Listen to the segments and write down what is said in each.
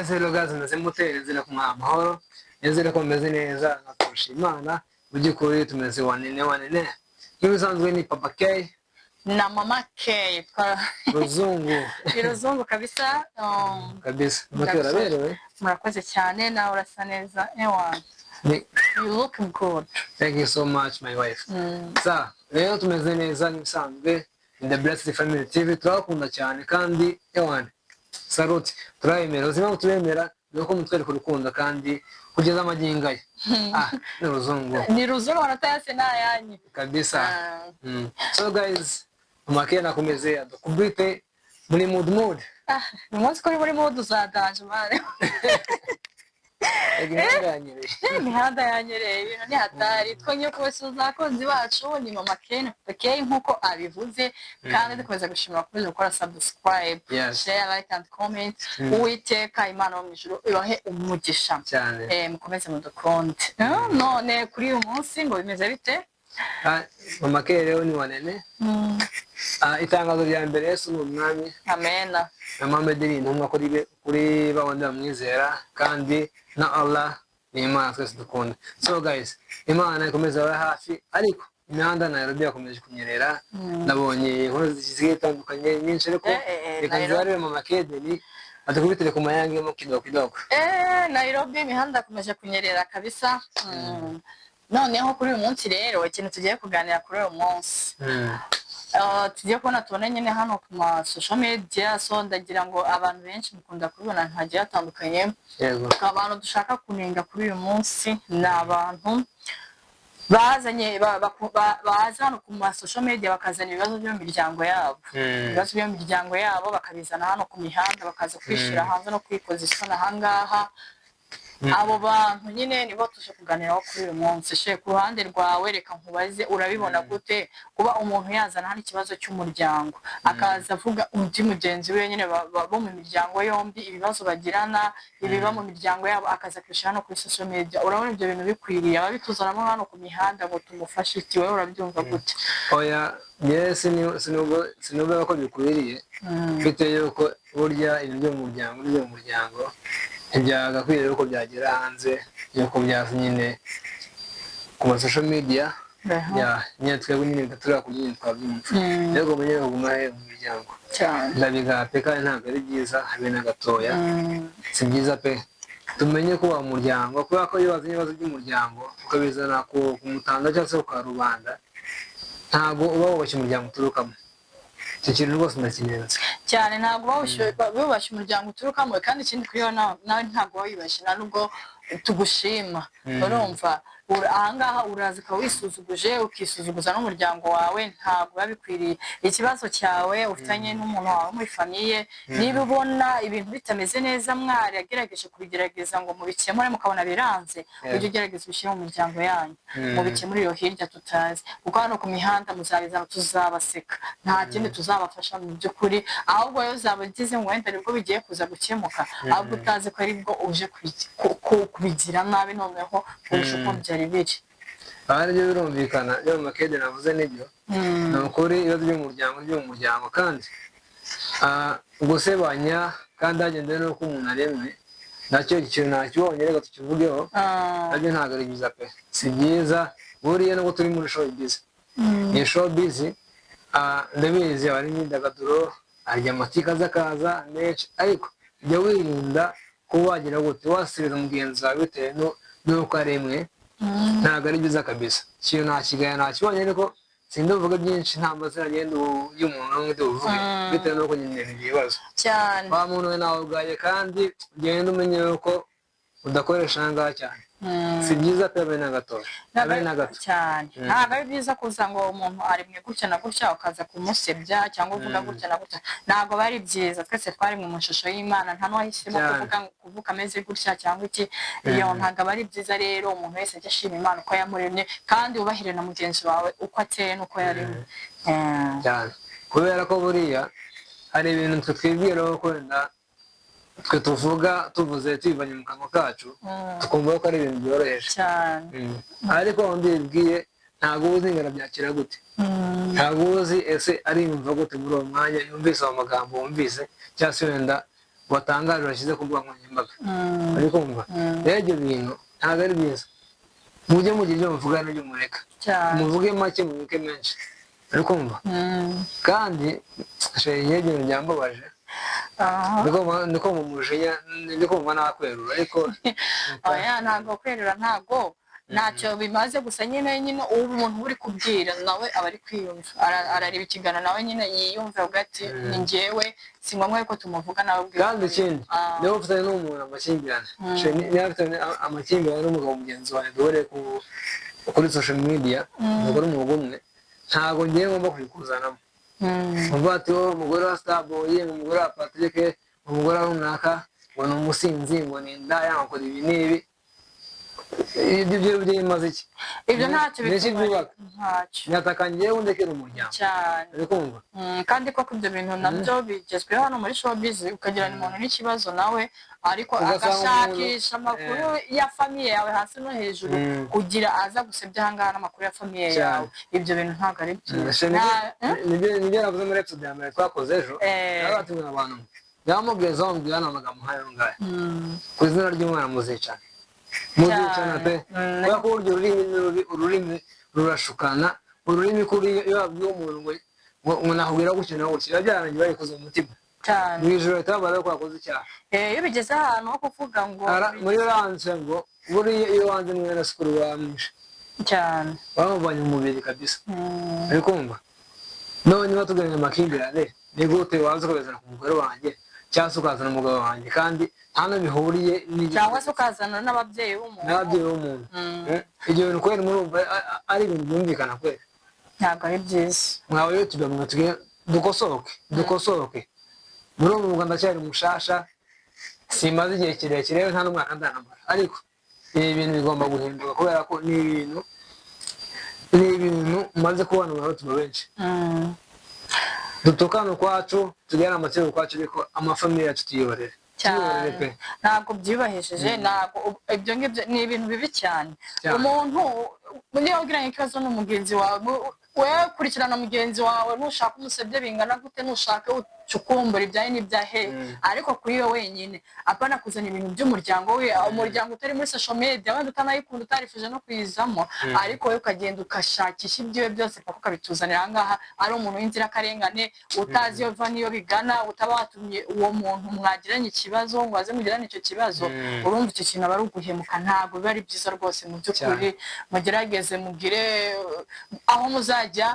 Hello guys, meze mute nzira ku mahoro nzira ko meze neza nakurusha Imana by'ukuri tumeze wanene nk'ibisanzwe ni Papa K na Mama K Ruzungu Ruzungu kabisa kabisa mutera berewe murakoze cyane nawe urasa neza ewa you look good. Thank you so much my wife. Sa rero tumeze neza nk'ibisanzwe in the Blessed Family TV turakunda cyane kandi ewana Saruti turayemera uzima turemera nuko mutwereka urukundo kandi kugeza amaginga ye ni Ruzungu waratayase nayanyi kabisa. So guys Mama nakomeze adukubite muri mood umunsi kuri muri mood uzadanje mane imihanda yanyereye ibintu ni hatari twonye kubasuza abakunzi bacu ni Mama K nkuko abivuze kandi dukomeza gushimira kubuze gukora subscribe, share, like and comment. Uwiteka Imana wo mwijuru ibahe umugisha cyane mukomeze mudukonde. None kuri uyu munsi ngo bimeze bite? Mama K rero ni wanene itangazo rya mbere Yesu ni umwami. Amena. Na Muhammad ni intumwa kuri bawandi bamwizera kandi na Allah ni Imana twese dukunda. So guys Imana ikomeza abe hafi ariko imihanda na Nairobi yakomeje kunyerera nabonye inkuru zigiye zitandukanye nyinshi ariko reka nzarire Mama K ni adukubitire ku mayange mo kidogo. Nairobi imihanda yakomeje kunyerera kabisa. Noneho kuri uyu munsi rero ikintu tugiye kuganira kuri uyu munsi tugiye kubona tubona nyine hano ku ma social media, so ndagira ngo abantu benshi mukunda kubibona ntagiye hatandukanye. Abantu dushaka kunenga kuri uyu munsi ni abantu bazanye baza hano ku ma social media bakazana ibibazo byo mu miryango yabo, ibibazo byo mu miryango yabo bakabizana hano ku mihanda bakaza kwishira hanze no kwikoza isoni ahangaha. Abo bantu nyine nibo tuje kuganiraho kuri uyu munsi. Ku ruhande rwawe reka nkubaze urabibona gute kuba umuntu yazana hano ikibazo cy'umuryango akaza avuga undi mugenzi we nyine bo mu miryango yombi ibibazo bagirana ibiba mu miryango yabo akaza kwishira hano kuri social media? Urabona ibyo bintu bikwiriye ababituzanamo hano ku mihanda ngo tumufashe iki? Wewe urabyumva gute? Oya yes sinubwo ko bikwiriye mfite yuko burya ibyo mu muryango byagakwiriye uko byagera hanze yuko byaza nyine ku ma social media nyine twebwe nyine bigatura ku nyine twabyumva rero umenye kuguma mu miryango ndabiga pe kandi ntabwo ari byiza habe na gatoya si byiza pe. Tumenye ko wa muryango kubera ko iyo wazanye ibibazo by'umuryango ukabizana ku mutanda cyangwa se ku karubanda ntabwo uba wubashye umuryango uturukamo. Icyo kintu rwose ndakinenze cyane, ntabwo bubashye umuryango uturukamo kandi ikindi kuri yo nawe ntabwo wibashye na nubwo tugushima. Urumva ahangaha uraza ukawisuzuguje ukisuzuguza n'umuryango wawe, ntabwo biba bikwiriye. Ikibazo cyawe ufitanye n'umuntu wawe muri famiye, niba ubona ibintu bitameze neza mwari agerageje kubigerageza ngo mubikemure mukabona biranze, ujye ugerageza ubishyire mu miryango yanyu mubikemure iyo hirya tutazi, kuko hano ku mihanda muzabizana tuzabaseka nta kindi tuzabafasha mu by'ukuri, ahubwo yo uzaba ugize ngo wenda nibwo bigiye kuza gukemuka ahubwo utazi ko aribwo uje kubigira nabi noneho kurusha uko byari biri. Aribyo birumvikana iyo Mama K navuze nibyo ni ukuri ibibazo by'umuryango kandi gusebanya kandi hagendeye n'uko umuntu aremwe nacyo ikintu nakibonye reka tukivugeho nabyo ntabwo ari byiza pe, si byiza. Buriya nubwo turi muri showbiz ni showbiz ndabizi abari imyidagaduro harya amatika azakaza menshi ariko jya wirinda kuba wagira gute wasubiza mugenzi wawe bitewe n'uko aremwe ntabwo ari byiza kabisa. Ikintu nakibonye ariko sindavuga byinshi nta mazina agenda y'umuntu n'umwe tuvuge bitewe n'uko nyine ibibazo cyane wa muntu we nawe ubwaye kandi ugenda umenye yuko udakoresha ahangaha cyane. Si byiza pe na gato cyane, ntabwo ari byiza kuza ngo umuntu arimwe gutya na gutya ukaza kumusebya cyangwa uvuga gutya na gutya, ntabwo bari byiza. Twese twari mu shusho y'Imana, nta n'uwahisemo kuvuga ameze gutya cyangwa iki, iyo ntabwo ari byiza. Rero umuntu wese ajya ashima Imana uko yamuremye kandi wubahire na mugenzi wawe uko ateye n'uko yaremye cyane, kubera ko buriya hari ibintu twe twibwiraho ko wenda twe tuvuze tubivanye mu kanwa kacu tukumva ko ari ibintu byoroheje cyane, ariko undi yibwiye ntabwo uzi ingana byakira gute, ntabwo uzi ese ari yumva gute muri uwo mwanya yumvise ayo magambo wumvise cyangwa se wenda watangaje washyize ku mbuga nkoranyambaga uri kumva rero ibyo bintu ntabwo ari byiza mujye mugira ibyo muvuga n'ibyo mureka muvuge make mubike menshi uri kumva kandi iyo ibintu byambabaje niko mu mujinya ndi kumva nakwerura ariko oya ntabwo kwerura ntabwo ntacyo bimaze gusa nyine ubu umuntu uri kubwira nawe aba ari kwiyumva arareba ikiganiro nawe nyine yiyumva avuga ati ni njyewe si ngombwa yuko tumuvuga nawe ubwira kandi ikindi niba ufitanye n'umuntu amakimbirane niba ufitanye amakimbirane n'umugabo mugenzi wawe duhuriye kuri social media umugore umwuga umwe ntabwo ngiye ngomba kubikuzanamo uvuga ati wowe umugore wa Starboy umugore wa Patrick umugore wa runaka ngo ni umusinzi ngo ni indaya akora ibi n'ibi ibyo bimaze iki ibyo ntacyo bibyubaka nyataka ngewe undekera umuryango cyane uri kumva kandi koko ibyo bintu nabyo bigezweho hano muri showbiz ukagirana umuntu n'ikibazo nawe ariko agashakisha amakuru ya famiye yawe hasi no hejuru kugira aza gusebya ahangaha n'amakuru ya famiye yawe ibyo bintu ntabwo ari byiza nibyo navuze muri episode ya mbere twakoze ejo narabatumira abantu yamubwiza wambwira hano amagambo nk'ayo ngayo ku izina ry'umwana muzicana muzicana pe kubera ko burya ururimi rurashukana ururimi kuri iyo wabwiye umuntu ngo nakubwira gutya na gutya biba byarangiye babikoze mu mutima mu ijoro bahita babara ko wakoze icyaha iyo bigeze ahantu ho kuvuga ngo muri ranse ngo buriya iyo wanze mwene sukuru wamwishe cyane bamuvanye mu mubiri kabisa uri kumva none niba tugiranye amakimbirane ni gute waza ukabizana ku mugore wanjye cyangwa se ukazana umugabo wanjye kandi nta no bihuriye cyangwa se ukazana n'ababyeyi b'umuntu ibyo bintu kubera murumva ari ibintu byumvikana kwera ntabwo ari byiza mwawe yo tujya mwe tugiye dukosoke muri ubu Rwanda cyari mushasha simaze igihe kirekire nta n'umwaka ndanamara ariko ibi bintu bigomba guhinduka kubera ko ni ibintu maze kubona mu bantu benshi dutukana ukwacu tugirana amatsiko ukwacu ariko amafamili yacu tuyiborere ntabwo byubahishije ntabwo ibyo ngibyo ni ibintu bibi cyane umuntu niba ugiranye ikibazo n'umugenzi wawe wewe kurikirana mugenzi wawe ntushaka umusebye bingana gute ntushaka ucukumbura ibyaye n'ibyahe ariko kuri we wenyine apana kuzana ibintu by'umuryango we umuryango utari muri social media wenda utanayikunda utarifuje no kuyizamo ariko wowe ukagenda ukashakisha ibyiwe byose paka ukabituzanira ahangaha ari umuntu w'inzirakarengane utazi iyo va niyo bigana utaba watumye uwo muntu mwagiranye ikibazo ngo aze mugirane icyo kibazo urumva icyo kintu aba ari uguhemuka ntabwo biba ari byiza rwose mu by'ukuri mugerageze mugire aho muzajya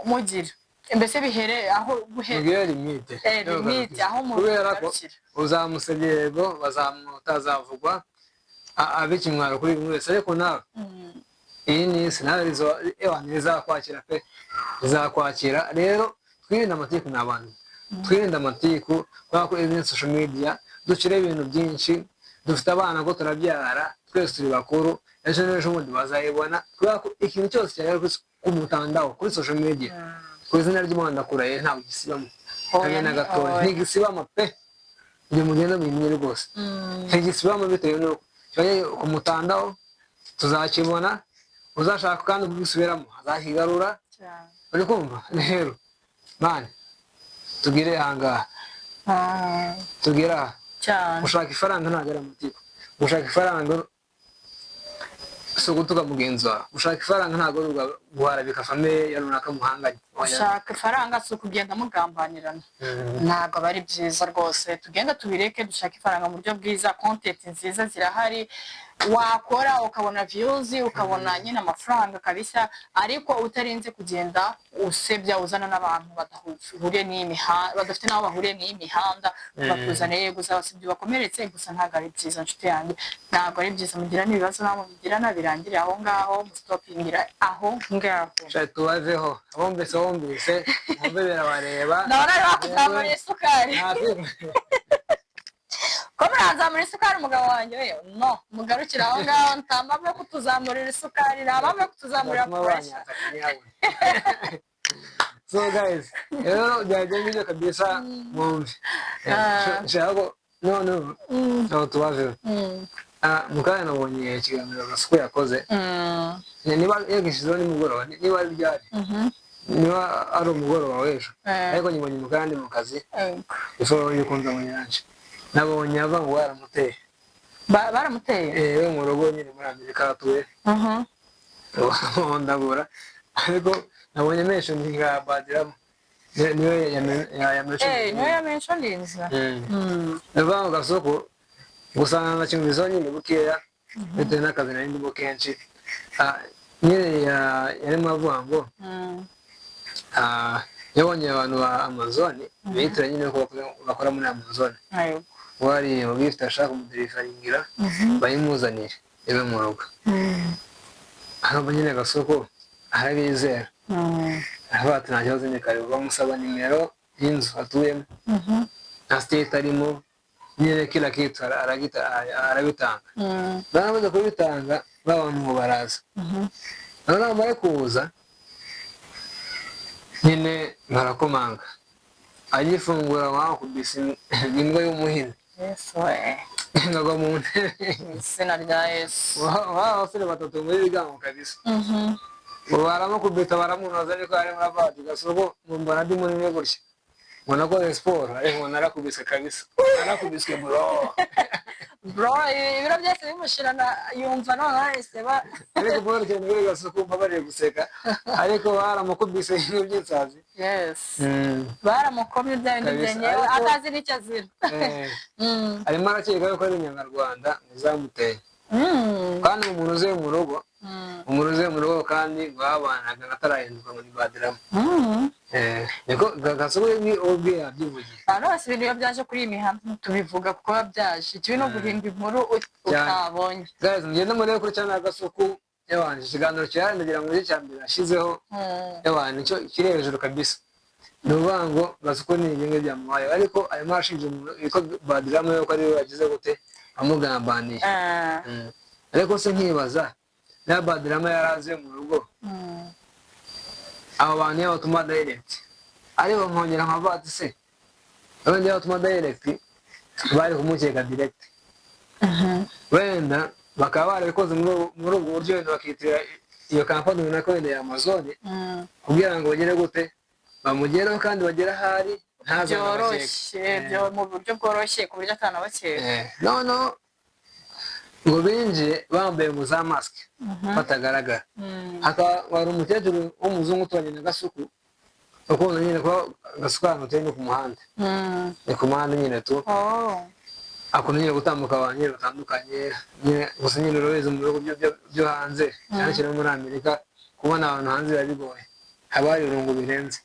mugira mbese bihere aho guhera limite aho kubera ko uzamusebye yego bazamutazavugwa abikimwaro kuri buri wese ariko nawe iyi ni isi nawe izakwakira pe izakwakira rero twirinde amatiku n'abantu twirinde amatiku kubera ko izi social media ducire ibintu byinshi dufite abana ko turabyara twese turi bakuru ejo n'ejo bundi bazayibona kubera ko ikintu cyose cyari ku mutandaho kuri social media ku izina ry'Imana ndakurahiye ntabwo gisibamo kandi na gatoya ntigisibamo pe ibyo mugenda mubimenye rwose ntigisibamo bitewe n'uko ku mutandaho tuzakibona uzashaka kandi kugisubiramo azakigarura uri kumva rero mani tugire ahangaha tugire aha gushaka ifaranga ntabwo ari amatiku gushaka ifaranga si ugutuka mugenzi wawe gushaka ifaranga ntabwo ari guharabika famiye ya runaka muhanganye gushaka ifaranga si ukugenda mugambanirana ntabwo aba ari byiza rwose tugenda tubireke dushaka ifaranga mu buryo bwiza content nziza zirahari wakora ukabona views ukabona nyine amafaranga kabisa ariko utarinze kugenda usebya uzana n'abantu badahuriye n'imihanda badafite n'aho bahuriye n'imihanda bakuzaniye gusa abasebyi bakomeretse gusa ntabwo ari byiza nshuti yanjye ntabwo ari byiza mugira n'ibibazo nabo mugirana birangire aho ngaho mustopingira aho ngaho tubazeho abombese mwumve birabareba ndabona ari bakuzamura isukari ko murazamura isukari umugabo wanjye we no mugarukira aho ngaho nta mpamvu yo kutuzamurira isukari nta mpamvu yo kutuzamurira pressure so guys rero byagenda ibyo kabisa mwumve nshaka none aho tubazeho mukanya nabonye ikiganiro Gasuku yakoze niba yagishizeho nimugoroba niba ari ryari niba ari umugoroba w'ejo ariko nyibonye mukanya ndi mu kazi ifo yukunze mu nyanja nabonye ava ngo baramuteye baramuteye we mu rugo nyine muri Amerika atuye ndabura ariko nabonye menshi nka Badirama niwe yamenshoniza ava mu gasoko gusanga na cyumvizo nyine bukeya bitewe n'akazi nari ndimo kenshi nyine yarimo avuga ngo yabonye abantu ba Amazon bitira nyine ko bakora muri Amazon wari ubifite ashaka umuderivaringira bayimuzanire ibe mu rugo hano nyine gasoko arabizera aravuga ati nta kibazo ni kare bamusaba nimero y'inzu atuyemo na state arimo nyine kila kitu arabitanga bamaze kubitanga babantu ngo baraza noneho bamara kuza nyine barakomanga agifungura wakubise imbwa y'umuhini ngagwa mu ntebe izina rya Yesu abasore batatu muri bigango kabisa baramukubita baramunoza ariko ari muri avati gasoko mbona ndi munini gutya ngo nakoze siporo ariko narakubise kabisa narakubiswe bro ibiro byose bimushirana yumva noneho ahise ariko bora cyane muri gasoko mbabariye guseka ariko baramukubise ibintu by'insazi baramukomye byandi byenye atazi n'icyo azira arimo arakeka ko ari Umunyarwanda uzamuteye kandi umuntu uze mu rugo kandi babanaga atarahinduka ngo ni Badirama niko gasoko ubwe yabyivugiye bose ibintu iyo byaje kuri iyi mihanda tubivuga kuko byaje ikibi no guhimba inkuru utabonye guys ngende muri kuri cyane gasoko yabanje ikiganiro cyane ndagira ngo iki cyambere ashizeho yabanje cyo kiri hejuru kabisa nuvuga ngo gasoko ni ibintu byamuhaye ariko ayo mashinje iko Badirama yo ko ari wagize gute amugambaniye ariko se nkibaza na Badirama yaraze mu rugo abo bantu y'abatuma direct ariko nkongera nkavati se abandi y'abatuma direct bari kumukeka direct wenda bakaba barabikoze muri ubwo buryo wenda bakitira iyo kampani runaka wenda ya Amazon kugira ngo bagere gute bamugereho kandi bagera ahari byoroshye mu buryo bworoshye ku buryo atanabakeka no ngo binjiye bambaye mu za masike batagaragara hakaba wari umukecuru w'umuzungu utubanye na gasuku ukunda nyine ko gasuku ahantu uteye no ku muhanda ni ku muhanda nyine tu akunda nyine gutambuka abantu nyine batandukanye gusa nyine urabizi mu bihugu byo hanze cyane cyane muri Amerika kubona abantu hanze biba bigoye haba hari irungu birenze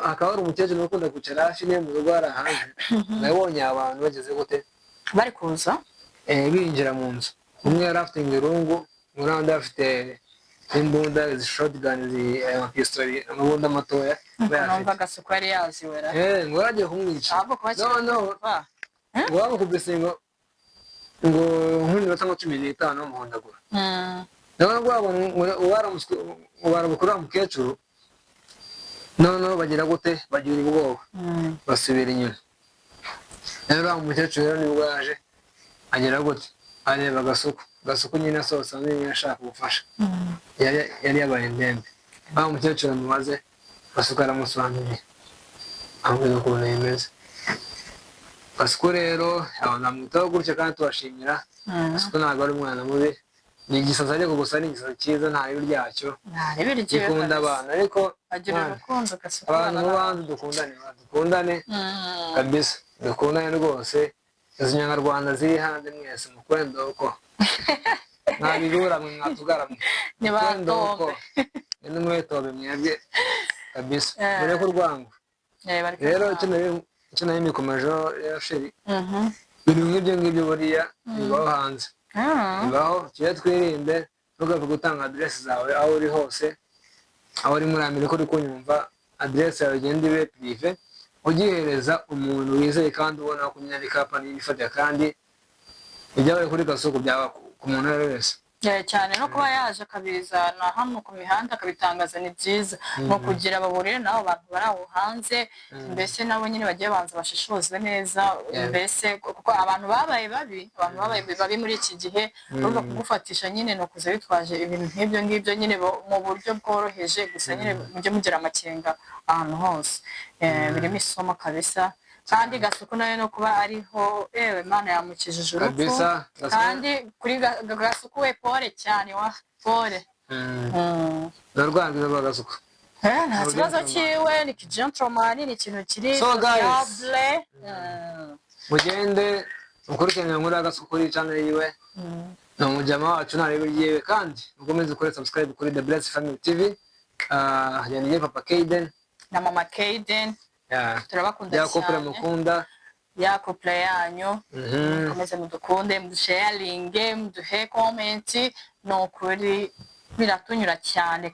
hakaba hari umukecuru ukunda kwicara hafi niyo mu rugo hari hanze nabonye abantu bageze gute bari kuza binjira mu nzu umwe yari afite ingirungu undi afite imbunda shotgun amapistoli amabunda matoya numva gasuku yari yaziwera ngo yaragiye kumwica noneho ngo bamukubise ngo nk'iminota nka 15 bamuhondagura noneho baramukura umukecuru noneho bagira gute bagira ubwoba basubira inyuma rero umukecuru rero nibwo yaje agera gute areba gasuku nyine asohotse nyine ashaka ubufasha yari yabaye ndembe umukecuru amubaze gasuku aramusobanuriye ambwira ukuntu yemeze gasuku rero abantu bamwitaho gutya kandi tubashimira gasuku ntabwo ari umwana mubi ni igisazi ariko gusa ni igisazi cyiza nta ribi ryacyo gikunda abantu ariko abantu b'abandi dukundane kabisa dukundane rwose izo nyarwanda ziri hanze mwese mukwenda uko ntabirura mwe mwatugaramwe mukwenda uko n'umwetobe mwebwe kabisa dore ko urwango rero icyo nari mikomejeho rero sheri ibintu nk'ibyo ngibyo buriya bibaho hanze bibaho tujye twirinde ntugapfe gutanga aderesi zawe aho uri hose aho uri muri Amerika uri kunyumva aderesi yawe igenda ibe pirive ugihereza umuntu wizeye kandi ubona ko nyine ari kampani ifatira kandi ibyabaye kuri gasuku byaba ku muntu uwo ari we wese cyane no kuba yaje akabizana hano ku mihanda akabitangaza ni byiza nko kugira baburire n'abo bantu bari aho hanze mbese nabo nyine bagiye banza bashishozwe neza mbese kuko abantu babaye babi muri iki gihe urumva kugufatisha nyine no kuza bitwaje ibintu nk'ibyo ngibyo nyine mu buryo bworoheje gusa nyine mujye mugira amakenga ahantu hose birimo isomo kabisa kandi Gasuku nayo no kuba ariho Imana yamukijije urupfu kabisa kandi kuri Gasuku we pole cyane wa pole narwangiza bagasuka nta kibazo cyiwe ni gentleman ni ikintu kiri So, guys. sociable mugende mukurikirane muri agasuka kuri channel yiwe ni umujama wacu ntarebe ryiwe kandi mukomeze ukore subscribe kuri The Blessed Family TV yanjye Papa Kaden na Mama Kaden turabakunda ya couple cyane mukunda ya couple yanyu mukomeze mudukunde mudusharinge muduhe comment no kuri biratunyura cyane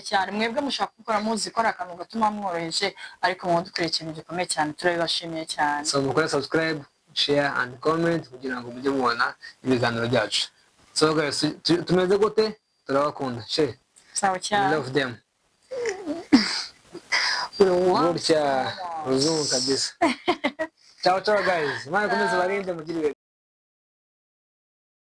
cyane mwebwe mushaka gukora muzikora akantu gatuma mworoheje ariko mudukorera ikintu gikomeye cyane turabibashimiye cyane so mukore subscribe share and comment kugira ngo mujye mubona ibiganiro byacu so guys tumeze gute turabakunda she sawa cyane love them Burya ruzungu kabisa ciao ciao guys mwana komeze barinde mugire